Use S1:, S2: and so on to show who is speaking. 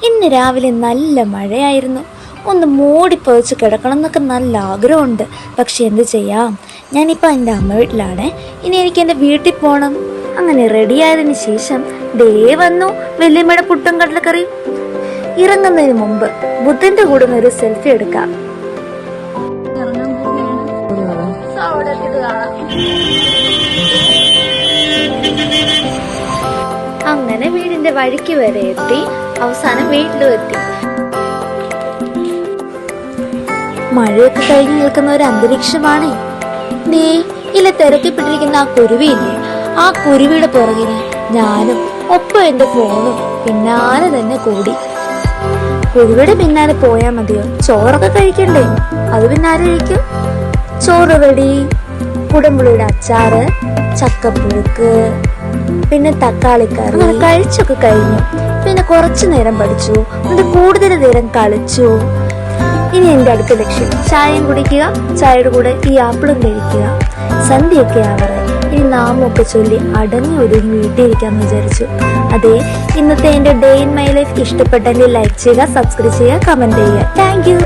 S1: ഇന്ന് രാവിലെ നല്ല മഴയായിരുന്നു. ഒന്ന് മൂടിപ്പൊതിച്ച് കിടക്കണം എന്നൊക്കെ നല്ല ആഗ്രഹമുണ്ട്. പക്ഷെ എന്ത് ചെയ്യാം, ഞാനിപ്പോൾ എൻ്റെ അമ്മ വീട്ടിലാണ്. ഇനി എനിക്ക് എൻ്റെ വീട്ടിൽ പോകണം. അങ്ങനെ റെഡിയായതിന് ശേഷം ദേ വന്നു വല്യമ്മയുടെ പുട്ടും കടലക്കറി. ഇറങ്ങുന്നതിന് മുമ്പ് ബുദ്ധന്റെ കൂടെ ഒരു സെൽഫി എടുക്കാം. അങ്ങനെ വീടിന്റെ വഴിക്ക് വരെ എത്തി. അവസാനം വീട്ടിലും എത്തി. മഴയൊക്കെ കഴിഞ്ഞ് നിൽക്കുന്ന ഒരു അന്തരീക്ഷമാണ്. ദേ ഇല്ല തിരക്കിപ്പെട്ടിരിക്കുന്ന ആ കുരുവിയില്ലേ, ആ കുരുവിയുടെ പുറകിന് ഞാനും ഒപ്പം എന്റെ ഫോണും പിന്നാലെ തന്നെ കൂടി. കുരുവിയുടെ പിന്നാലെ പോയാ മതിയോ? ചോറൊക്കെ കഴിക്കണ്ടേ? അത് പിന്നാലെ കഴിക്കും. ചോറ് റെഡി, കുടംപുളിയുടെ അച്ചാറ്, ചക്കപ്പുഴുക്ക്, പിന്നെ തക്കാളിക്കറി കഴിച്ചൊക്കെ കഴിഞ്ഞു. പിന്നെ കുറച്ചു നേരം പഠിച്ചു, എന്നിട്ട് കൂടുതൽ നേരം കളിച്ചു. ഇനി എൻ്റെ അടുത്ത ലക്ഷ്യം ചായയും കുടിക്കുക, ചായയുടെ കൂടെ ഈ ആപ്പിളും കഴിക്കുക. സന്ധ്യയൊക്കെ ആവാറ്. ഇനി നാമൊക്കെ ചൊല്ലി അടങ്ങി ഒതുങ്ങി വീട്ടിലിരിക്കാമെന്ന് വിചാരിച്ചു. അതെ, ഇന്നത്തെ എൻ്റെ ഡേ ഇൻ മൈ ലൈഫ് ഇഷ്ടപ്പെട്ടെങ്കിൽ ലൈക്ക് ചെയ്യുക, സബ്സ്ക്രൈബ് ചെയ്യുക, കമന്റ് ചെയ്യുക. Thank you.